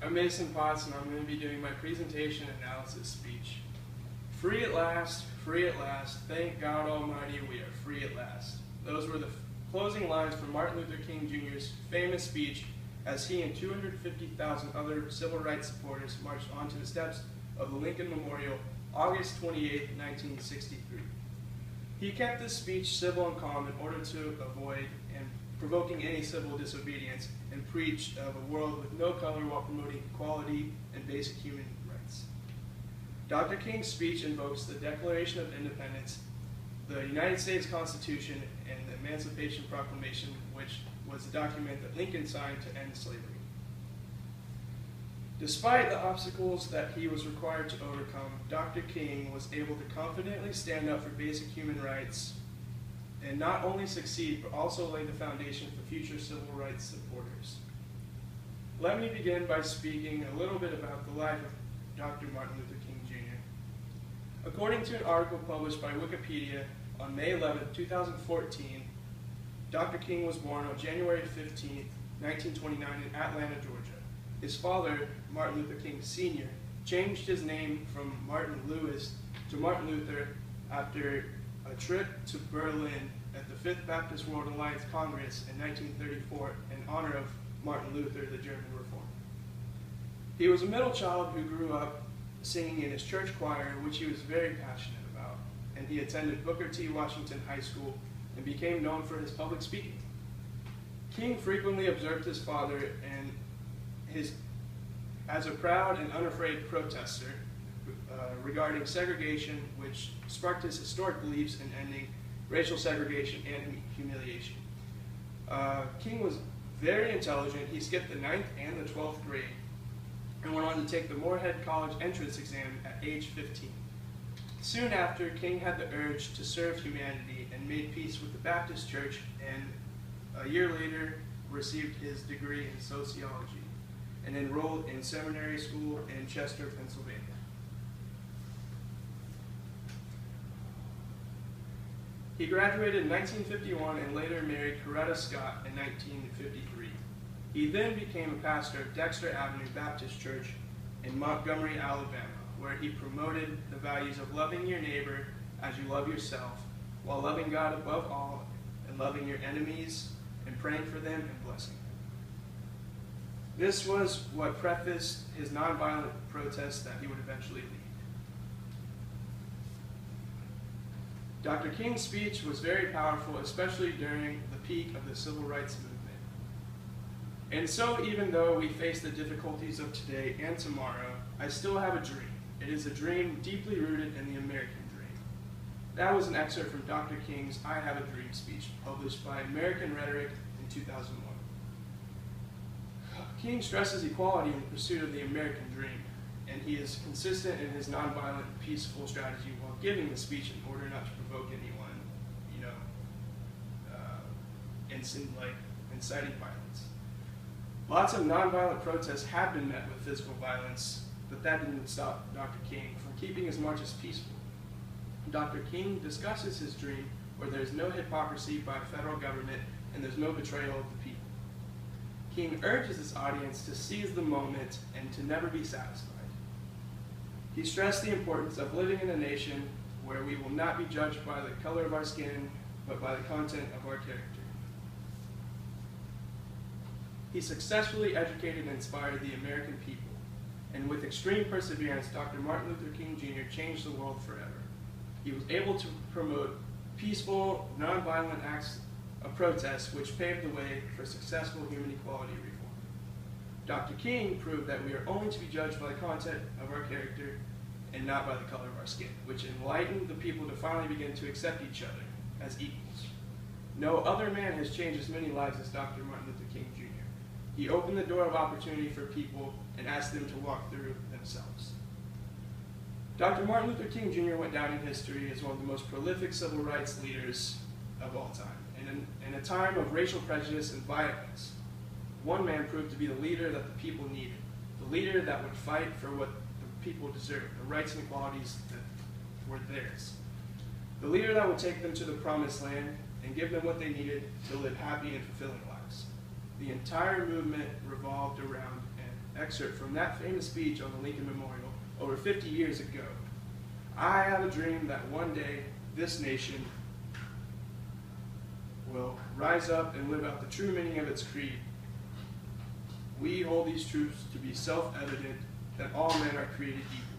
I'm Mason Potts, and I'm going to be doing my presentation analysis speech. Free at last, thank God Almighty, we are free at last. Those were the closing lines from Martin Luther King Jr.'s famous speech as he and 250,000 other civil rights supporters marched onto the steps of the Lincoln Memorial August 28, 1963. He kept this speech civil and calm in order to avoid and provoking any civil disobedience, and preached of a world with no color while promoting equality and basic human rights. Dr. King's speech invokes the Declaration of Independence, the United States Constitution, and the Emancipation Proclamation, which was the document that Lincoln signed to end slavery. Despite the obstacles that he was required to overcome, Dr. King was able to confidently stand up for basic human rights and not only succeed, but also lay the foundation for future civil rights supporters. Let me begin by speaking a little bit about the life of Dr. Martin Luther King Jr. According to an article published by Wikipedia on May 11, 2014, Dr. King was born on January 15, 1929 in Atlanta, Georgia. His father, Martin Luther King Sr., changed his name from Martin Lewis to Martin Luther after a trip to Berlin at the Fifth Baptist World Alliance Congress in 1934 in honor of Martin Luther, the German reformer. He was a middle child who grew up singing in his church choir, which he was very passionate about, and he attended Booker T. Washington High School and became known for his public speaking. King frequently observed his father and as a proud and unafraid protester regarding segregation, which sparked his historic beliefs in ending racial segregation and humiliation. King was very intelligent. He skipped the 9th and the 12th grade and went on to take the Morehead College entrance exam at age 15. Soon after, King had the urge to serve humanity and made peace with the Baptist Church, and a year later received his degree in sociology and enrolled in seminary school in Chester, Pennsylvania. He graduated in 1951 and later married Coretta Scott in 1953. He then became a pastor of Dexter Avenue Baptist Church in Montgomery, Alabama, where he promoted the values of loving your neighbor as you love yourself, while loving God above all and loving your enemies and praying for them and blessing them. This was what prefaced his nonviolent protest that he would eventually lead. Dr. King's speech was very powerful, especially during the peak of the civil rights movement. And so, even though we face the difficulties of today and tomorrow, I still have a dream. It is a dream deeply rooted in the American dream. That was an excerpt from Dr. King's I Have a Dream speech, published by American Rhetoric in 2001. King stresses equality in the pursuit of the American dream, and he is consistent in his nonviolent, peaceful strategy while giving the speech in order not to provoke anyone, inciting violence. Lots of nonviolent protests have been met with physical violence, but that didn't stop Dr. King from keeping his marches peaceful. Dr. King discusses his dream where there's no hypocrisy by the federal government and there's no betrayal of the people. King urges his audience to seize the moment and to never be satisfied. He stressed the importance of living in a nation where we will not be judged by the color of our skin, but by the content of our character. He successfully educated and inspired the American people, and with extreme perseverance, Dr. Martin Luther King Jr. changed the world forever. He was able to promote peaceful, nonviolent acts of protest, which paved the way for successful human equality reform. Dr. King proved that we are only to be judged by the content of our character and not by the color of our skin, which enlightened the people to finally begin to accept each other as equals. No other man has changed as many lives as Dr. Martin Luther King Jr. He opened the door of opportunity for people and asked them to walk through themselves. Dr. Martin Luther King Jr. went down in history as one of the most prolific civil rights leaders of all time. And in a time of racial prejudice and violence, one man proved to be the leader that the people needed, the leader that would fight for what the people deserved, the rights and equalities that were theirs, the leader that would take them to the promised land and give them what they needed to live happy and fulfilling lives. The entire movement revolved around an excerpt from that famous speech on the Lincoln Memorial over 50 years ago. I have a dream that one day this nation will rise up and live out the true meaning of its creed. We hold these truths to be self-evident, that all men are created equal.